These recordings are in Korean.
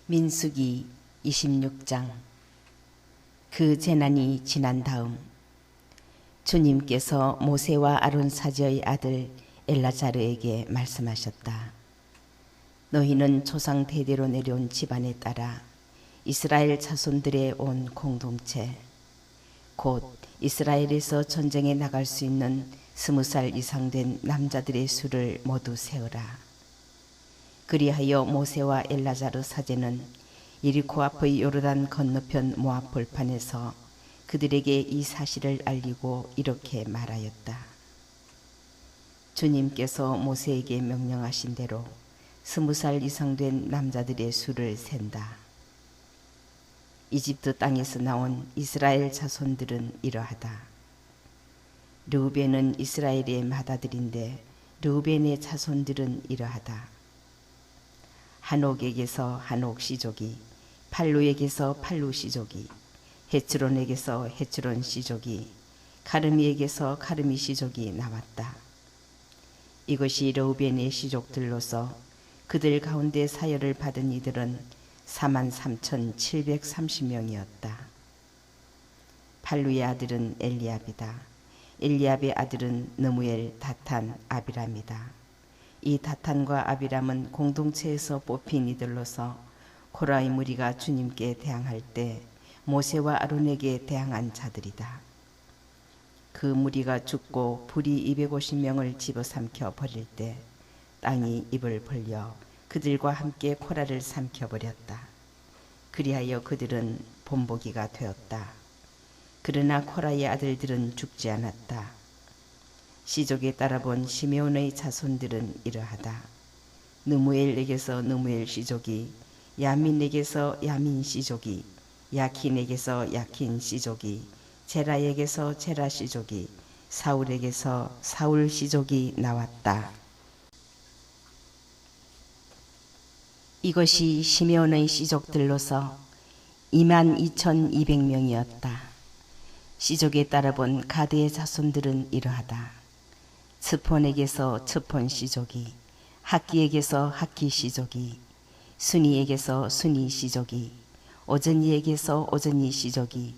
민수기 26장. 그 재난이 지난 다음 주님께서 모세와 아론 사지의 아들 엘라자르에게 말씀하셨다. 너희는 조상 대대로 내려온 집안에 따라 이스라엘 자손들의 온 공동체, 곧 이스라엘에서 전쟁에 나갈 수 있는 20살 이상 된 남자들의 수를 모두 세어라. 그리하여 모세와 엘라자르 사제는 예리코 앞의 요르단 건너편 모압 벌판에서 그들에게 이 사실을 알리고 이렇게 말하였다. 주님께서 모세에게 명령하신 대로 20살 이상 된 남자들의 수를 센다. 이집트 땅에서 나온 이스라엘 자손들은 이러하다. 르우벤은 이스라엘의 맏아들인데 르우벤의 자손들은 이러하다. 한옥에게서 한옥 씨족이, 팔루에게서 팔루 씨족이, 헤츠론에게서 헤츠론 씨족이, 가르미에게서 가르미 씨족이 나왔다. 이것이 르우벤의 씨족들로서 그들 가운데 사열을 받은 이들은 43,730명이었다. 팔루의 아들은 엘리압이다. 엘리압의 아들은 느무엘, 다탄, 아비람이다. 이 다탄과 아비람은 공동체에서 뽑힌 이들로서 코라의 무리가 주님께 대항할 때 모세와 아론에게 대항한 자들이다. 그 무리가 죽고 불이 250명을 집어삼켜 버릴 때 땅이 입을 벌려 그들과 함께 코라를 삼켜버렸다. 그리하여 그들은 본보기가 되었다. 그러나 코라의 아들들은 죽지 않았다. 시족에 따라본 시메온의 자손들은 이러하다. 느무엘에게서 느무엘 시족이, 야민에게서 야민 시족이, 야킨에게서 야킨 시족이, 제라에게서 제라 시족이, 사울에게서 사울 시족이 나왔다. 이것이 시메온의 시족들로서 22,200명이었다. 시족에 따라본 가드의 자손들은 이러하다. 츠폰에게서 츠폰 시족이, 학기에게서 학기 시족이, 순이에게서 순이 시족이, 오전이에게서 오전이 시족이,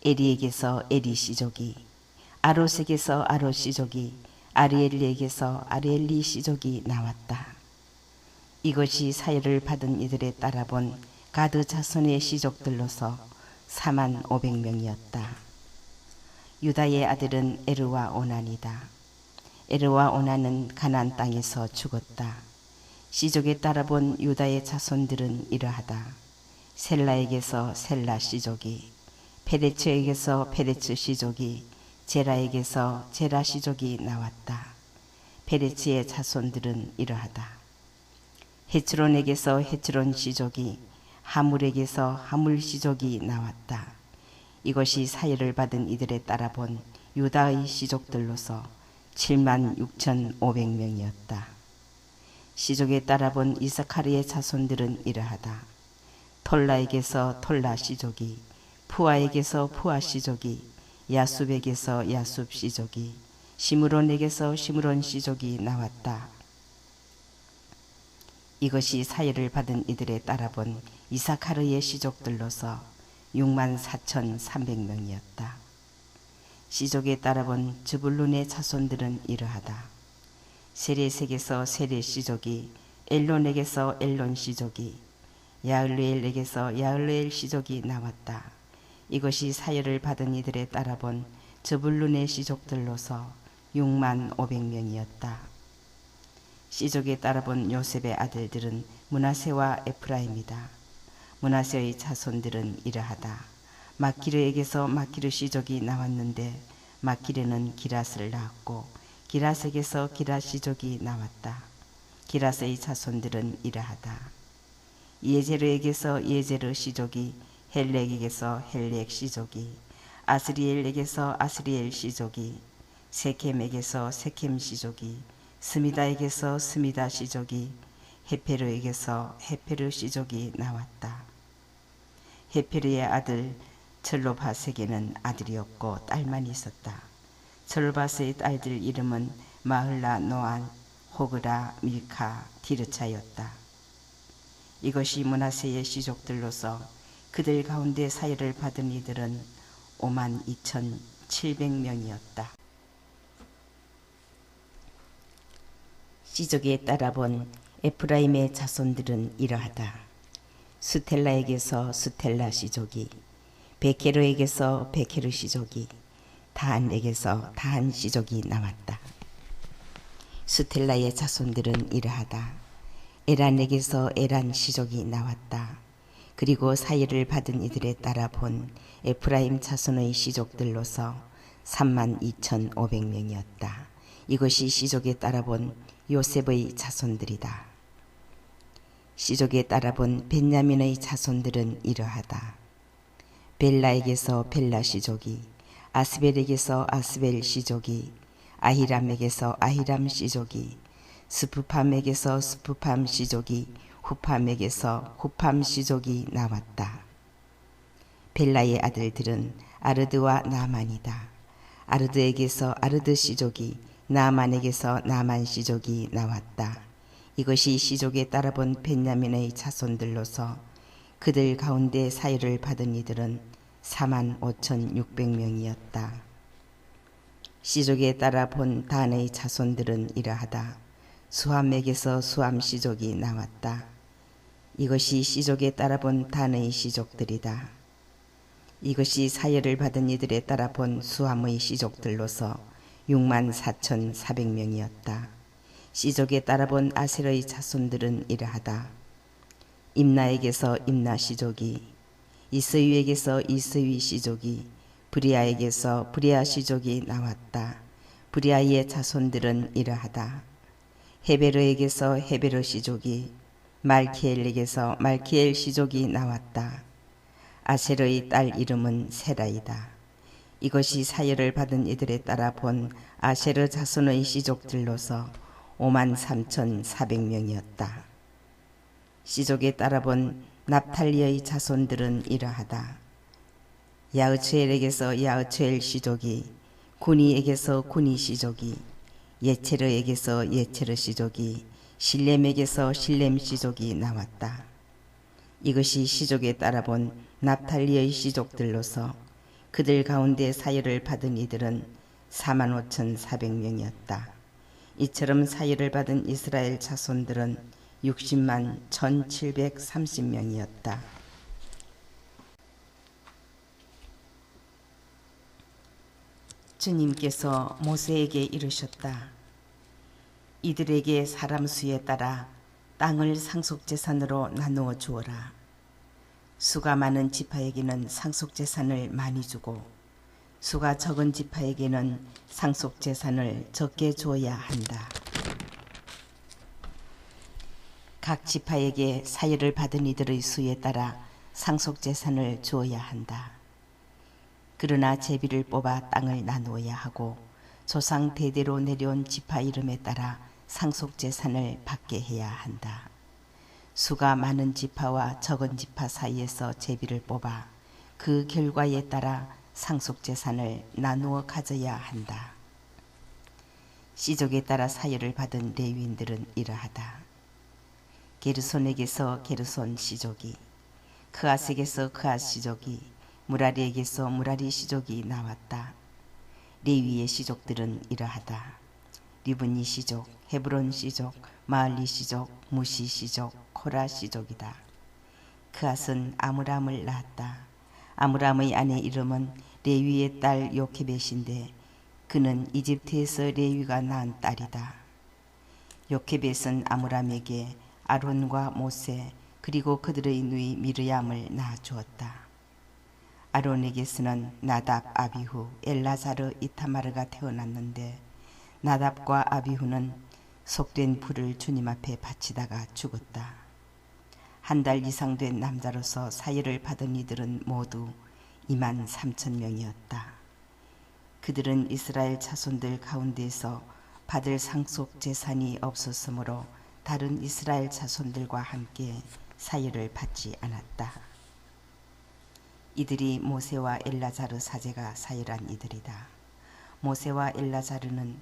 에리에게서 에리 시족이, 아롯에게서 아롯 시족이, 아리엘리에게서 아리엘리 시족이 나왔다. 이것이 사열을 받은 이들에 따라본 가드 자손의 시족들로서 45,000명이었다. 유다의 아들은 에르와 오난이다. 에르와 오난은 가나안 땅에서 죽었다. 시족에 따라본 유다의 자손들은 이러하다. 셀라에게서 셀라 시족이, 페레츠에게서 페레츠 시족이, 제라에게서 제라 시족이 나왔다. 페레츠의 자손들은 이러하다. 헤츠론에게서 헤츠론 시족이, 하물에게서 하물 시족이 나왔다. 이것이 사열을 받은 이들에 따라본 유다의 시족들로서 76,500명이었다. 시족에 따라본 이사카르의 자손들은 이러하다. 톨라에게서 톨라 시족이, 푸아에게서 푸아 시족이, 야숲에게서 야숲 시족이, 시므론에게서 시므론 시족이 나왔다. 이것이 사열을 받은 이들에 따라본 이사카르의 시족들로서 64,300명이었다. 시족에 따라본 즈불룬의 자손들은 이러하다. 세레색에서 세레 시족이, 엘론에게서 엘론 시족이, 야을르엘에게서 야을르엘 시족이 나왔다. 이것이 사열을 받은 이들에 따라본 즈불룬의 시족들로서 65,000명이었다. 시족에 따라본 요셉의 아들들은 므낫세와 에프라임이다. 므낫세의 자손들은 이러하다. 마키르에게서 마키르 시족이 나왔는데 마키르는 기랏을 낳았고 기랏에게서 기랏 시족이 나왔다. 기랏의 자손들은 이러하다. 예제르에게서 예제르 시족이, 헬렉에게서 헬렉 시족이, 아스리엘에게서 아스리엘 시족이, 세켐에게서 세켐 시족이, 스미다에게서 스미다 시족이, 헤페르에게서 헤페르 시족이 나왔다. 헤페르의 아들 젤로바스에게는 아들이 없고 딸만 있었다. 젤로바스의 딸들 이름은 마흘라, 노안, 호그라, 밀카, 디르차였다. 이것이 므낫세의 시족들로서 그들 가운데 사유를 받은 이들은 52,700명이었다. 시족에 따라 본 에프라임의 자손들은 이러하다. 수텔라에게서 수텔라 시족이, 베케르에게서 베케르 시족이, 다한에게서 다한 시족이 나왔다. 수텔라의 자손들은 이러하다. 에란에게서 에란 시족이 나왔다. 그리고 사유를 받은 이들에 따라 본 에프라임 자손의 시족들로서 32,500명이었다. 이것이 시족에 따라 본 요셉의 자손들이다. 시족에 따라 본 벤야민의 자손들은 이러하다. 벨라에게서 벨라 시족이, 아스벨에게서 아스벨 시족이, 아히람에게서 아히람 시족이, 스푸팜에게서 스푸팜 시족이, 후팜에게서 후팜 시족이 나왔다. 벨라의 아들들은 아르드와 나만이다. 아르드에게서 아르드 시족이, 나만에게서 나만 시족이 나왔다. 이것이 시족에 따라 본 벤야민의 자손들로서 그들 가운데 사유를 받은 이들은 45,600명이었다. 시족에 따라 본 단의 자손들은 이러하다. 수함에게서 수함 시족이 나왔다. 이것이 시족에 따라 본 단의 시족들이다. 이것이 사유를 받은 이들에 따라 본 수함의 시족들로서 64,400명이었다. 시족에 따라 본 아셀의 자손들은 이러하다. 임나에게서 임나 시족이, 이스위에게서 이스위 시족이, 브리아에게서 브리아 시족이 나왔다. 브리아의 자손들은 이러하다. 헤베르에게서 헤베르 시족이, 말키엘에게서 말키엘 시족이 나왔다. 아셀의 딸 이름은 세라이다. 이것이 사유를 받은 이들에 따라 본 아세르 자손의 시족들로서 53,400명이었다. 시족에 따라 본 납탈리의 자손들은 이러하다. 야으츠엘에게서 야으츠엘 시족이, 구니에게서 구니 시족이, 예체르에게서 예체르 시족이, 실렘에게서 실렘 시족이 나왔다. 이것이 시족에 따라 본 납탈리의 시족들로서 그들 가운데 사유를 받은 이들은 45,400명이었다. 이처럼 사유를 받은 이스라엘 자손들은 60만 1,730명이었다. 주님께서 모세에게 이르셨다. 이들에게 사람 수에 따라 땅을 상속재산으로 나누어 주어라. 수가 많은 지파에게는 상속재산을 많이 주고 수가 적은 지파에게는 상속재산을 적게 주어야 한다. 각 지파에게 사유를 받은 이들의 수에 따라 상속재산을 주어야 한다. 그러나 제비를 뽑아 땅을 나누어야 하고 조상 대대로 내려온 지파 이름에 따라 상속재산을 받게 해야 한다. 수가 많은 지파와 적은 지파 사이에서 제비를 뽑아 그 결과에 따라 상속재산을 나누어 가져야 한다. 시족에 따라 사유를 받은 레위인들은 이러하다. 게르손에게서 게르손 시족이, 그앗에게서 그앗 시족이, 무라리에게서 무라리 시족이 나왔다. 레위의 시족들은 이러하다. 리브니 시족, 헤브론 시족, 마을리 시족, 무시 시족, 코라 시족이다. 그앗은 아므람을 낳았다. 아므람의 아내 이름은 레위의 딸 요케벳인데 그는 이집트에서 레위가 낳은 딸이다. 요케벳은 아므람에게 아론과 모세 그리고 그들의 누이 미르얌을 낳아주었다. 아론에게서는 나답, 아비후, 엘라자르, 이타마르가 태어났는데 나답과 아비후는 속된 불을 주님 앞에 바치다가 죽었다. 한 달 이상 된 남자로서 사유를 받은 이들은 모두 23,000명이었다. 그들은 이스라엘 자손들 가운데서 받을 상속 재산이 없었으므로 다른 이스라엘 자손들과 함께 사유를 받지 않았다. 이들이 모세와 엘라자르 사제가 사유한 이들이다. 모세와 엘라자르는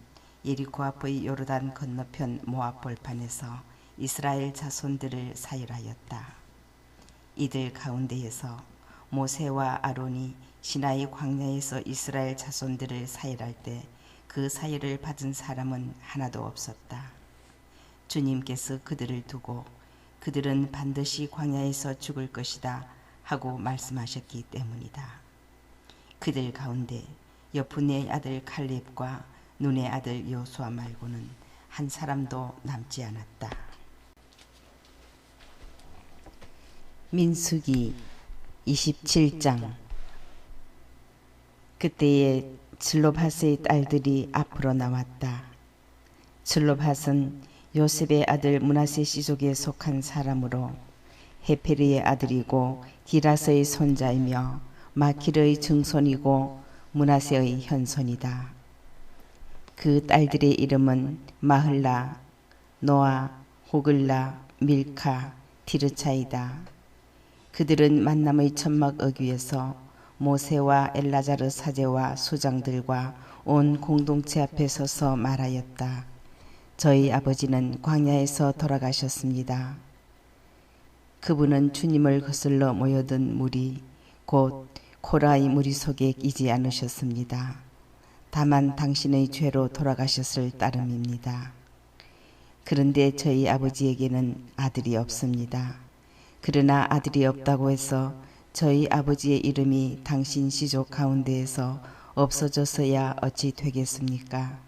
예리코 앞의 요르단 건너편 모압 벌판에서 이스라엘 자손들을 사율하였다. 이들 가운데에서 모세와 아론이 시나이 광야에서 이스라엘 자손들을 사율할 때 그 사율을 받은 사람은 하나도 없었다. 주님께서 그들을 두고 그들은 반드시 광야에서 죽을 것이다 하고 말씀하셨기 때문이다. 그들 가운데 여푼네의 아들 칼렙과 눈의 아들 여호수아 말고는 한 사람도 남지 않았다. 민수기 27장. 그때에 슬로밧의 딸들이 앞으로 나왔다. 슬로밧은 요셉의 아들 므낫세 씨족에 속한 사람으로 헤페르의 아들이고 기라스의 손자이며 마킬의 증손이고 므낫세의 현손이다. 그 딸들의 이름은 마흘라, 노아, 호글라, 밀카, 티르차이다. 그들은 만남의 천막 어귀에서 모세와 엘라자르 사제와 수장들과 온 공동체 앞에 서서 말하였다. 저희 아버지는 광야에서 돌아가셨습니다. 그분은 주님을 거슬러 모여든 무리 곧 코라의 무리 속에 끼지 않으셨습니다. 다만 당신의 죄로 돌아가셨을 따름입니다. 그런데 저희 아버지에게는 아들이 없습니다. 그러나 아들이 없다고 해서 저희 아버지의 이름이 당신 시족 가운데에서 없어져서야 어찌 되겠습니까?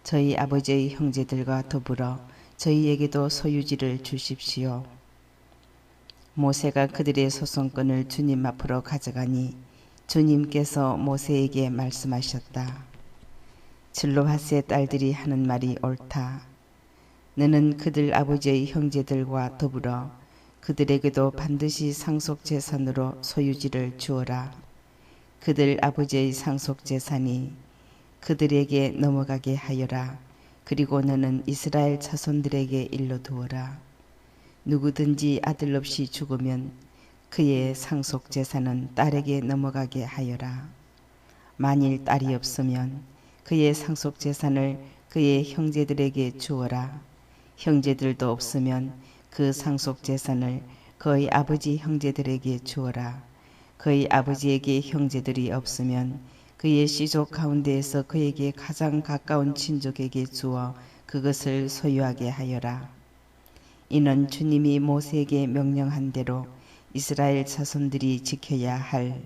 저희 아버지의 형제들과 더불어 저희에게도 소유지를 주십시오. 모세가 그들의 소송권을 주님 앞으로 가져가니 주님께서 모세에게 말씀하셨다. 슬로밧의 딸들이 하는 말이 옳다. 너는 그들 아버지의 형제들과 더불어 그들에게도 반드시 상속재산으로 소유지를 주어라. 그들 아버지의 상속재산이 그들에게 넘어가게 하여라. 그리고 너는 이스라엘 자손들에게 일러두어라. 누구든지 아들 없이 죽으면 그의 상속재산은 딸에게 넘어가게 하여라. 만일 딸이 없으면 그의 상속재산을 그의 형제들에게 주어라. 형제들도 없으면 그 상속재산을 그의 아버지 형제들에게 주어라. 그의 아버지에게 형제들이 없으면 그의 시족 가운데에서 그에게 가장 가까운 친족에게 주어 그것을 소유하게 하여라. 이는 주님이 모세에게 명령한 대로 이스라엘 자손들이 지켜야 할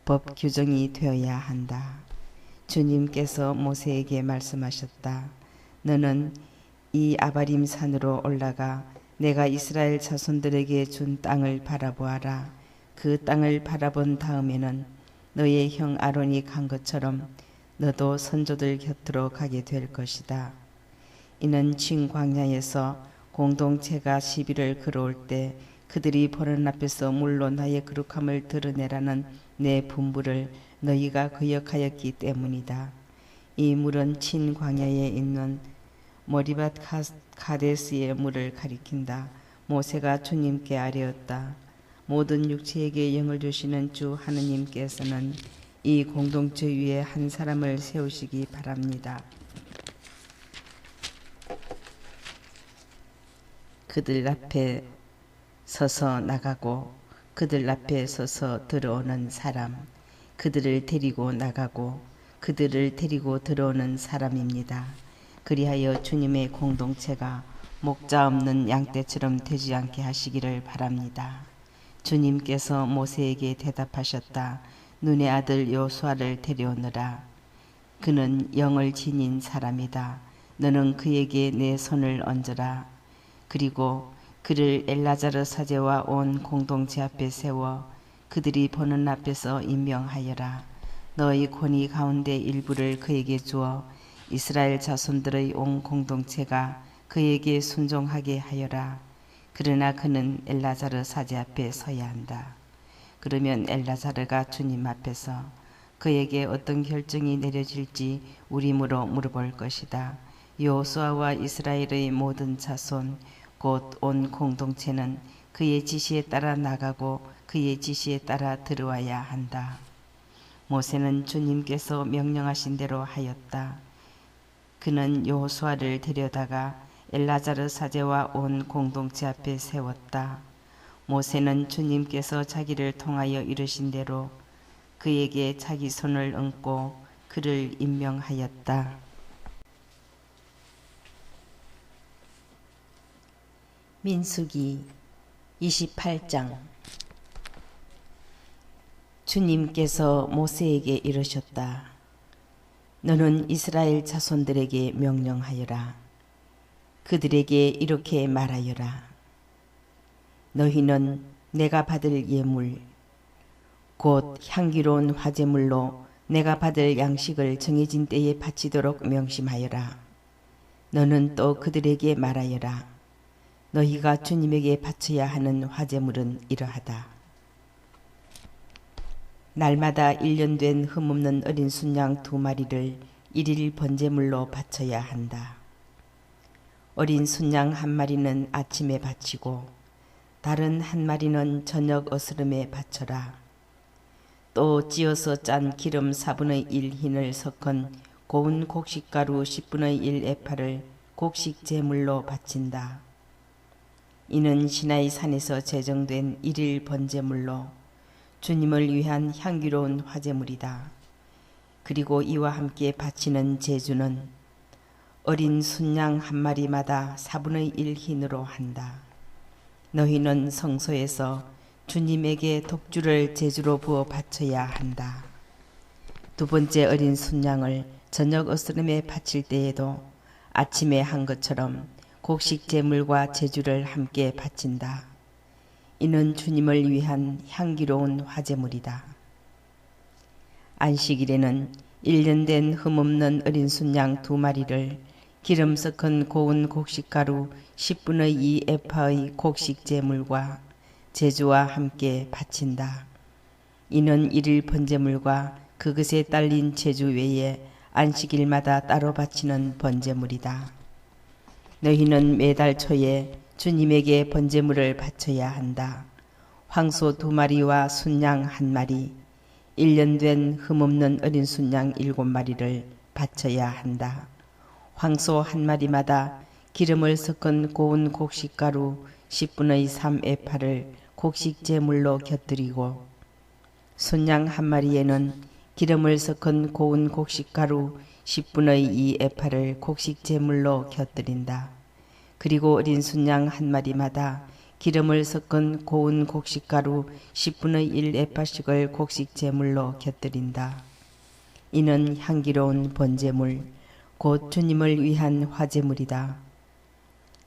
법 규정이 되어야 한다. 주님께서 모세에게 말씀하셨다. 너는 이 아바림 산으로 올라가 내가 이스라엘 자손들에게 준 땅을 바라보아라. 그 땅을 바라본 다음에는 너의 형 아론이 간 것처럼 너도 선조들 곁으로 가게 될 것이다. 이는 진 광야에서 공동체가 시비를 걸어올 때 그들이 보는 앞에서 물로 나의 거룩함을 드러내라는 내 분부를 너희가 거역하였기 때문이다. 이 물은 친 광야에 있는 모리밧 카데스의 물을 가리킨다. 모세가 주님께 아뢰었다. 모든 육체에게 영을 주시는 주 하느님께서는 이 공동체 위에 한 사람을 세우시기 바랍니다. 그들 앞에 서서 나가고 그들 앞에 서서 들어오는 사람, 그들을 데리고 나가고 그들을 데리고 들어오는 사람입니다. 그리하여 주님의 공동체가 목자 없는 양떼처럼 되지 않게 하시기를 바랍니다. 주님께서 모세에게 대답하셨다. 눈의 아들 여호수아를 데려오너라. 그는 영을 지닌 사람이다. 너는 그에게 내 손을 얹어라. 그리고 그를 엘라자르 사제와 온 공동체 앞에 세워 그들이 보는 앞에서 임명하여라. 너희 권위 가운데 일부를 그에게 주어 이스라엘 자손들의 온 공동체가 그에게 순종하게 하여라. 그러나 그는 엘라자르 사제 앞에 서야 한다. 그러면 엘라자르가 주님 앞에서 그에게 어떤 결정이 내려질지 우리므로 물어볼 것이다. 여호수아와 이스라엘의 모든 자손 곧 온 공동체는 그의 지시에 따라 나가고 그의 지시에 따라 들어와야 한다. 모세는 주님께서 명령하신 대로 하였다. 그는 여호수아를 데려다가 엘라자르 사제와 온 공동체 앞에 세웠다. 모세는 주님께서 자기를 통하여 이르신 대로 그에게 자기 손을 얹고 그를 임명하였다. 민수기 28장. 주님께서 모세에게 이르셨다. 너는 이스라엘 자손들에게 명령하여라. 그들에게 이렇게 말하여라. 너희는 내가 받을 예물 곧 향기로운 화제물로 내가 받을 양식을 정해진 때에 바치도록 명심하여라. 너는 또 그들에게 말하여라. 너희가 주님에게 바쳐야 하는 화제물은 이러하다. 날마다 1년 된 흠없는 어린 순양 2마리를 1일 번제물로 바쳐야 한다. 어린 순양 1마리는 아침에 바치고 다른 1마리는 저녁 어스름에 바쳐라. 또 찌어서 짠 기름 4분의 1 흰을 섞은 고운 곡식가루 10분의 1 에파를 곡식 제물로 바친다. 이는 시나이 산에서 제정된 1일 번제물로 주님을 위한 향기로운 화제물이다. 그리고 이와 함께 바치는 제주는 어린 순양 1마리마다 4분의 1 흰으로 한다. 너희는 성소에서 주님에게 독주를 제주로 부어 바쳐야 한다. 2번째 어린 순양을 저녁 어스름에 바칠 때에도 아침에 한 것처럼 곡식 제물과 제주를 함께 바친다. 이는 주님을 위한 향기로운 화제물이다. 안식일에는 1년 된 흠없는 어린 순양 2마리를 기름 섞은 고운 곡식가루 10분의 2 에파의 곡식 제물과 제주와 함께 바친다. 이는 1일 번제물과 그것에 딸린 제주 외에 안식일마다 따로 바치는 번제물이다. 너희는 매달 초에 주님에게 번제물을 바쳐야 한다. 황소 2마리와 순양 1마리, 1년 된 흠없는 어린 순양 7마리를 바쳐야 한다. 황소 1마리마다 기름을 섞은 고운 곡식가루 10분의 3 에파를 곡식 제물로 곁들이고 순양 1마리에는 기름을 섞은 고운 곡식가루 10분의 2 에파를 곡식 제물로 곁들인다. 그리고 어린 순양 1마리마다 기름을 섞은 고운 곡식가루 10분의 1 에파씩을 곡식 제물로 곁들인다. 이는 향기로운 번제물 곧 주님을 위한 화제물이다.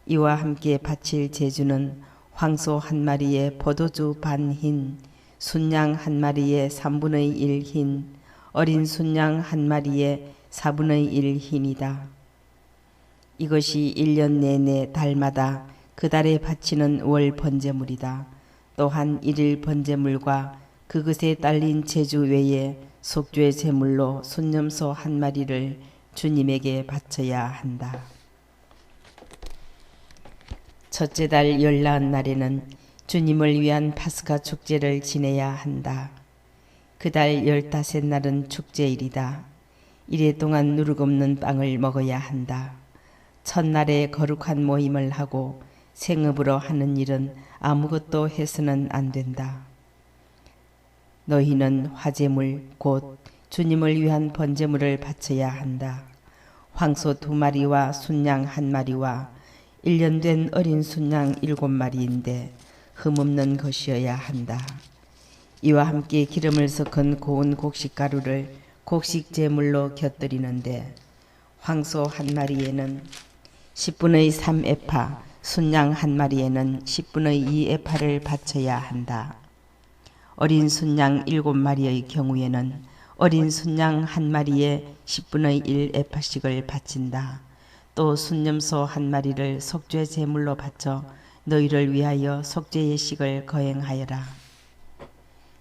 이와 함께 바칠 제주는 황소 1마리에 포도주 반 흰, 순양 1마리에 3분의 1 흰, 어린 순양 1마리에 4분의 1 흰이다. 이것이 1년 내내 달마다 그 달에 바치는 월 번제물이다. 또한 1일 번제물과 그것에 딸린 제주 외에 속죄 제물로 순념소 1마리를 주님에게 바쳐야 한다. 첫째 달 열나은 날에는 주님을 위한 파스가 축제를 지내야 한다. 그 달 15날은 축제일이다. 이래 동안 누룩없는 빵을 먹어야 한다. 첫날에 거룩한 모임을 하고 생업으로 하는 일은 아무것도 해서는 안 된다. 너희는 화제물 곧 주님을 위한 번제물을 바쳐야 한다. 황소 2마리와 순양 1마리와 1년 된 어린 순양 7마리인데 흠없는 것이어야 한다. 이와 함께 기름을 섞은 고운 곡식가루를 곡식 제물로 곁들이는데 황소 1마리에는 10분의 3 에파, 순양 1마리에는 10분의 2 에파를 바쳐야 한다. 어린 순양 7마리의 경우에는 어린 순양 1마리에 10분의 1 에파씩을 바친다. 또 순념소 1마리를 속죄 제물로 바쳐 너희를 위하여 속죄 예식을 거행하여라.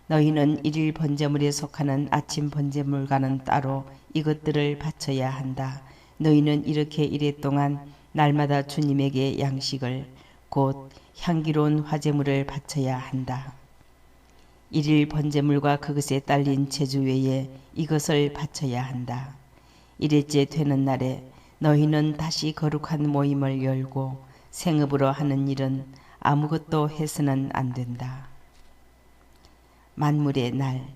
너희는 1일 번제물에 속하는 아침 번제물과는 따로 이것들을 바쳐야 한다. 너희는 이렇게 이랫동안 날마다 주님에게 양식을 곧 향기로운 화제물을 바쳐야 한다. 1일 번제물과 그것에 딸린 제주 외에 이것을 바쳐야 한다. 1일째 되는 날에 너희는 다시 거룩한 모임을 열고 생업으로 하는 일은 아무것도 해서는 안 된다. 만물의 날,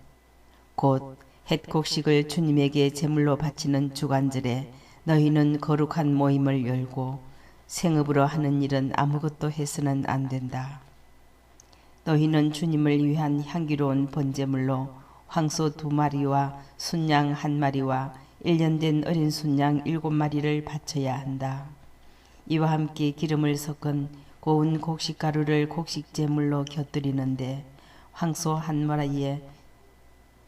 곧 햇곡식을 주님에게 제물로 바치는 주간절에 너희는 거룩한 모임을 열고 생업으로 하는 일은 아무것도 해서는 안 된다. 너희는 주님을 위한 향기로운 번제물로 황소 2마리와 순양 1마리와 1년 된 어린 순양 7마리를 바쳐야 한다. 이와 함께 기름을 섞은 고운 곡식가루를 곡식제물로 곁들이는데 황소 1마리에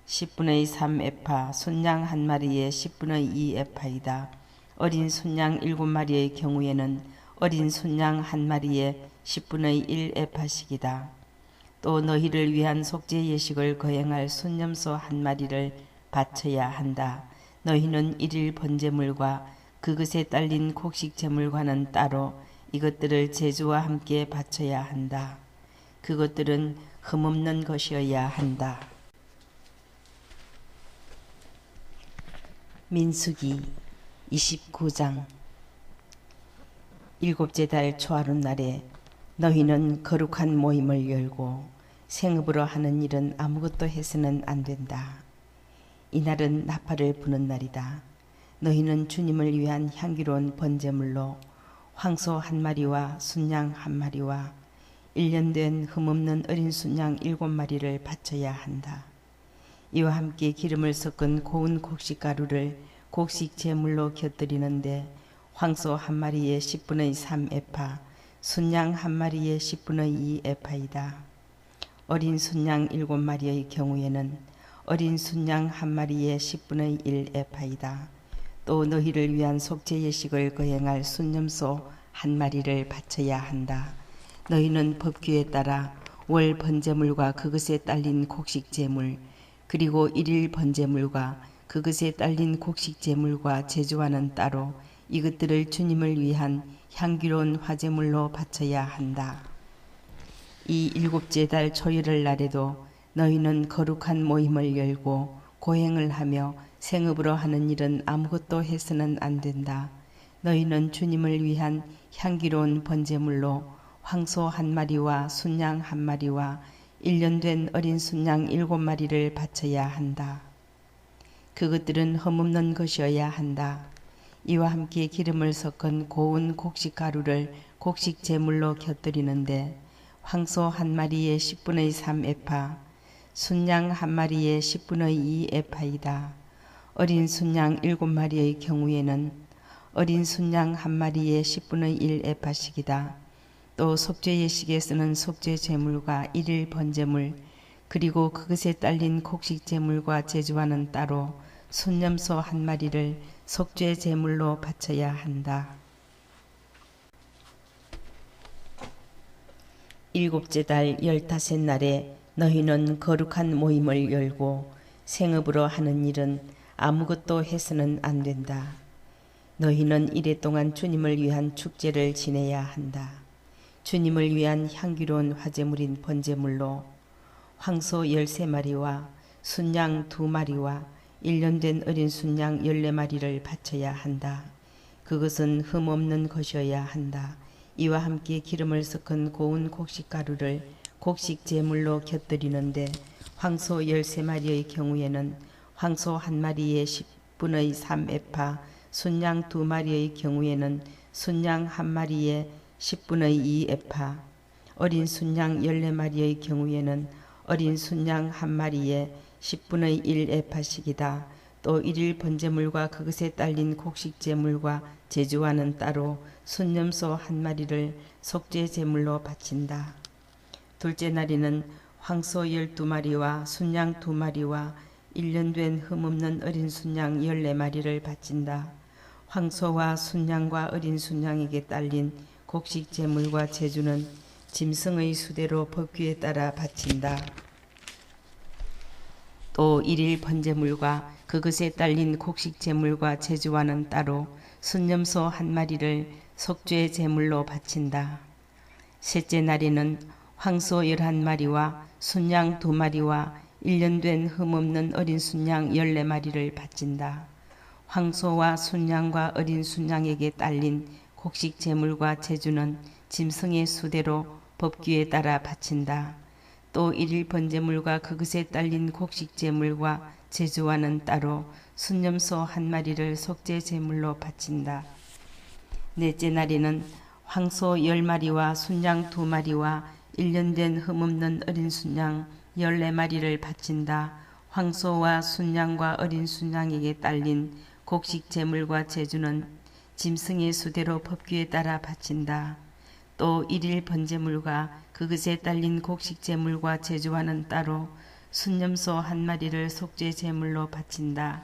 10분의 3 에파, 순양 1마리에 10분의 2 에파이다. 어린 순양 7마리의 경우에는 어린 순양 1마리에 10분의 1 에파씩이다. 또 너희를 위한 속죄 예식을 거행할 순념소 1마리를 바쳐야 한다. 너희는 일일 번제물과 그것에 딸린 곡식제물과는 따로 이것들을 제주와 함께 바쳐야 한다. 그것들은 흠없는 것이어야 한다. 민수기 29장. 일곱째 달 초하룻날에 너희는 거룩한 모임을 열고 생업으로 하는 일은 아무것도 해서는 안 된다. 이날은 나팔을 부는 날이다. 너희는 주님을 위한 향기로운 번제물로 황소 1마리와 순양 1마리와 1년 된 흠없는 어린 순양 7마리를 바쳐야 한다. 이와 함께 기름을 섞은 고운 곡식가루를 곡식제물로 곁들이는데 황소 1마리에 10분의 3 에파, 순양 1마리에 10분의 2 에파이다. 어린 순양 7마리의 경우에는 어린 순양 1마리에 10분의 1 에파이다. 또 너희를 위한 속죄 예식을 거행할 순념소 1마리를 바쳐야 한다. 너희는 법규에 따라 월 번제물과 그것에 딸린 곡식제물, 그리고 일일 번제물과 그것에 딸린 곡식제물과 제주와는 따로 이것들을 주님을 위한 향기로운 화제물로 바쳐야 한다. 이 일곱째 달 초일을 날에도 너희는 거룩한 모임을 열고 고행을 하며 생업으로 하는 일은 아무것도 해서는 안 된다. 너희는 주님을 위한 향기로운 번제물로 황소 1마리와 순양 1마리와 1년 된 어린 순양 7마리를 바쳐야 한다. 그것들은 흠없는 것이어야 한다. 이와 함께 기름을 섞은 고운 곡식가루를 곡식제물로 곁들이는데 황소 1마리에 10분의 3 에파, 순양 1마리에 10분의 2 에파이다. 어린 순양 7마리의 경우에는 어린 순양 1마리에 10분의 1 에파씩이다. 또 속죄 예식에 쓰는 속죄 제물과 일일 번제물, 그리고 그것에 딸린 곡식제물과 제주와는 따로 순념소 1마리를 속죄 제물로 바쳐야 한다. 일곱째 달 15날에 너희는 거룩한 모임을 열고 생업으로 하는 일은 아무것도 해서는 안 된다. 너희는 이래 동안 주님을 위한 축제를 지내야 한다. 주님을 위한 향기로운 화제물인 번제물로 황소 13마리와 순양 2마리와 1년 된 어린 순양 14마리를 바쳐야 한다. 그것은 흠없는 것이어야 한다. 이와 함께 기름을 섞은 고운 곡식가루를 곡식제물로 곁들이는데 황소 13마리의 경우에는 황소 1마리에 10분의 3 에파, 순양 2마리의 경우에는 순양 1마리에 10분의 2 에파, 어린 순양 14마리의 경우에는 어린 순양 1마리에 10분의 1 에파씩이다. 또 일일 번제물과 그것에 딸린 곡식제물과 제주와는 따로 순념소 1마리를 속죄 제물로 바친다. 둘째 날에는 황소 12마리와 순양 2마리와 1년 된 흠없는 어린 순양 14마리를 바친다. 황소와 순양과 어린 순양에게 딸린 곡식 제물과 제주는 짐승의 수대로 법규에 따라 바친다. 또 일일 번제물과 그것에 딸린 곡식 제물과 제주와는 따로 순념소 1마리를 속죄 제물로 바친다. 셋째 날에는 황소 11마리와 순양 2마리와 1년 된 흠없는 어린 순양 14마리를 바친다. 황소와 순양과 어린 순양에게 딸린 곡식 제물과 제주는 짐승의 수대로 법규에 따라 바친다. 또 일일 번제물과 그것에 딸린 곡식 제물과 제주와는 따로 순념소 한 마리를 속죄 제물로 바친다. 넷째 날에는 황소 10마리와 순양 2마리와 1년 된 흠없는 어린 순양 14마리를 바친다. 황소와 순양과 어린 순양에게 딸린 곡식 제물과 제주는 짐승의 수대로 법규에 따라 바친다. 또 일일 번제물과 그것에 딸린 곡식 제물과 제주와는 따로 순념소 한 마리를 속죄 제물로 바친다.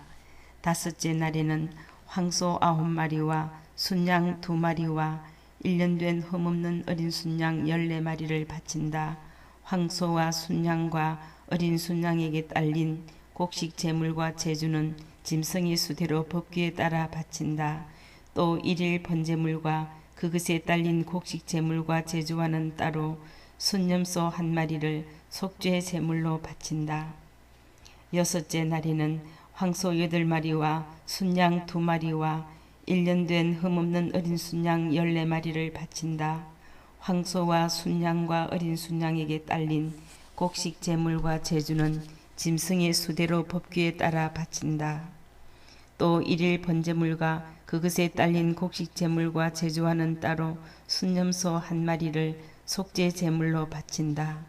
다섯째 날에는 황소 9마리와 순양 2마리와 1년 된 흠없는 어린 순양 14마리를 바친다. 황소와 순양과 어린 순양에게 딸린 곡식 제물과 제주는 짐승의 수대로 법규에 따라 바친다. 또 일일 번제물과 그것에 딸린 곡식 제물과 제주와는 따로 순념소 한 마리를 속죄 제물로 바친다. 여섯째 날에는 황소 8마리와 순양 2마리와 1년 된 흠없는 어린 순양 14마리를 바친다. 황소와 순양과 어린 순양에게 딸린 곡식 제물과 제주는 짐승의 수대로 법규에 따라 바친다. 또 일일 번제물과 그것에 딸린 곡식 제물과 제주와는 따로 순념소 한 마리를 속죄 제물로 바친다.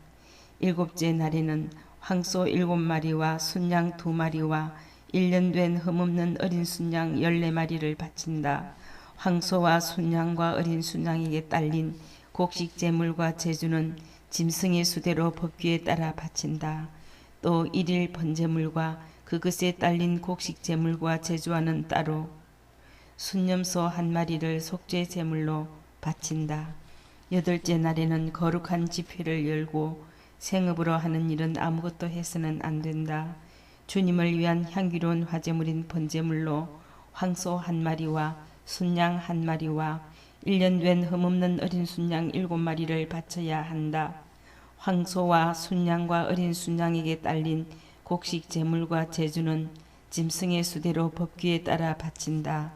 일곱째 날에는 황소 7마리와 순양 2마리와 1년 된 흠없는 어린 순양 14마리를 바친다. 황소와 순양과 어린 순양에게 딸린 곡식 제물과 제주는 짐승의 수대로 법규에 따라 바친다. 또 일일 번제물과 그것에 딸린 곡식 제물과 제주와는 따로 순념소 한 마리를 속죄 제물로 바친다. 여덟째 날에는 거룩한 집회를 열고 생업으로 하는 일은 아무것도 해서는 안 된다. 주님을 위한 향기로운 화제물인 번제물로 황소 한 마리와 순양 한 마리와 1년 된 흠없는 어린 순양 7마리를 바쳐야 한다. 황소와 순양과 어린 순양에게 딸린 곡식 제물과 제주는 짐승의 수대로 법규에 따라 바친다.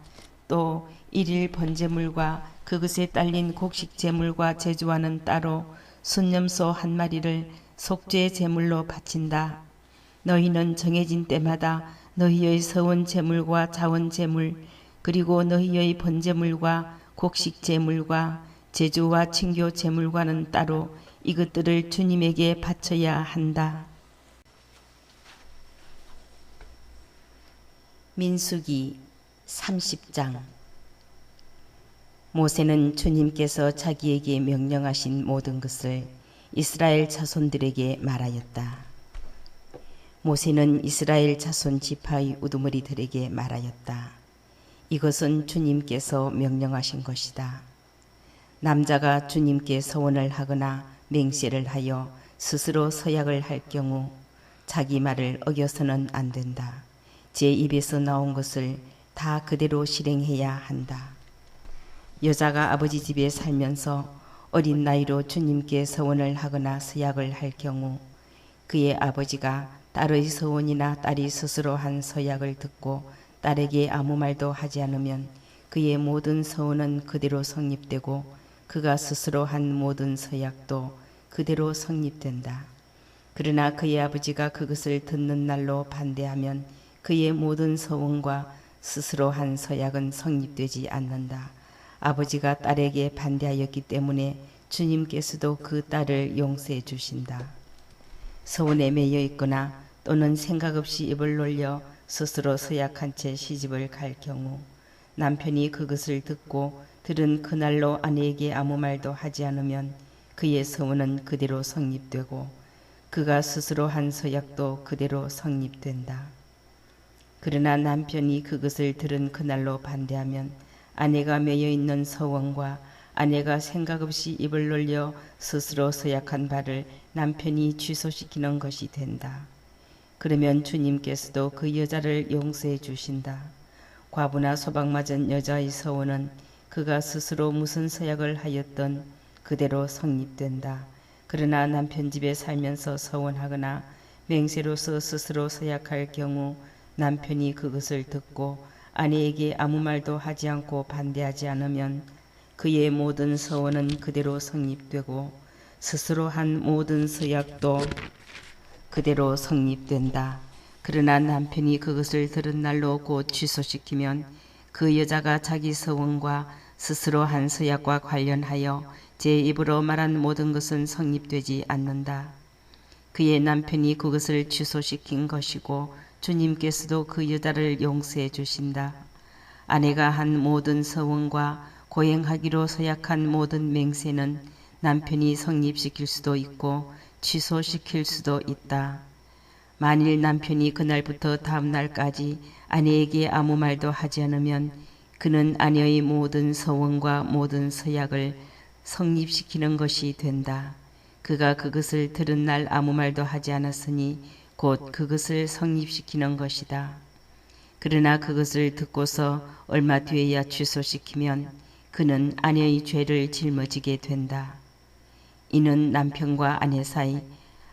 또 일일 번제물과 그것에 딸린 곡식 제물과 제주와는 따로 순념소 한 마리를 속죄 제물로 바친다. 너희는 정해진 때마다 너희의 서원 제물과 자원 제물 그리고 너희의 번제물과 곡식 제물과 제주와 친교 제물과는 따로 이것들을 주님에게 바쳐야 한다. 민수기 30장. 모세는 주님께서 자기에게 명령하신 모든 것을 이스라엘 자손들에게 말하였다. 모세는 이스라엘 자손 지파의 우두머리들에게 말하였다. 이것은 주님께서 명령하신 것이다. 남자가 주님께 서원을 하거나 맹세를 하여 스스로 서약을 할 경우 자기 말을 어겨서는 안 된다. 제 입에서 나온 것을 다 그대로 실행해야 한다. 여자가 아버지 집에 살면서 어린 나이로 주님께 서원을 하거나 서약을 할 경우 그의 아버지가 딸의 서원이나 딸이 스스로 한 서약을 듣고 딸에게 아무 말도 하지 않으면 그의 모든 서원은 그대로 성립되고 그가 스스로 한 모든 서약도 그대로 성립된다. 그러나 그의 아버지가 그것을 듣는 날로 반대하면 그의 모든 서원과 스스로 한 서약은 성립되지 않는다. 아버지가 딸에게 반대하였기 때문에 주님께서도 그 딸을 용서해 주신다. 서원에 매여 있거나 또는 생각 없이 입을 놀려 스스로 서약한 채 시집을 갈 경우 남편이 그것을 듣고 들은 그날로 아내에게 아무 말도 하지 않으면 그의 서원은 그대로 성립되고 그가 스스로 한 서약도 그대로 성립된다. 그러나 남편이 그것을 들은 그날로 반대하면 아내가 매여 있는 서원과 아내가 생각 없이 입을 놀려 스스로 서약한 바를 남편이 취소시키는 것이 된다. 그러면 주님께서도 그 여자를 용서해 주신다. 과부나 소박맞은 여자의 서원은 그가 스스로 무슨 서약을 하였던 그대로 성립된다. 그러나 남편 집에 살면서 서원하거나 맹세로서 스스로 서약할 경우 남편이 그것을 듣고 아내에게 아무 말도 하지 않고 반대하지 않으면 그의 모든 서원은 그대로 성립되고 스스로 한 모든 서약도 그대로 성립된다. 그러나 남편이 그것을 들은 날로 곧 취소시키면 그 여자가 자기 서원과 스스로 한 서약과 관련하여 제 입으로 말한 모든 것은 성립되지 않는다. 그의 남편이 그것을 취소시킨 것이고 주님께서도 그 여자를 용서해 주신다. 아내가 한 모든 서원과 고행하기로 서약한 모든 맹세는 남편이 성립시킬 수도 있고 취소시킬 수도 있다. 만일 남편이 그날부터 다음 날까지 아내에게 아무 말도 하지 않으면 그는 아내의 모든 서원과 모든 서약을 성립시키는 것이 된다. 그가 그것을 들은 날 아무 말도 하지 않았으니 곧 그것을 성립시키는 것이다. 그러나 그것을 듣고서 얼마 뒤에야 취소시키면 그는 아내의 죄를 짊어지게 된다. 이는 남편과 아내 사이,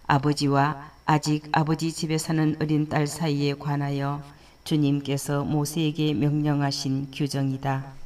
아버지와 아직 아버지 집에 사는 어린 딸 사이에 관하여 주님께서 모세에게 명령하신 규정이다.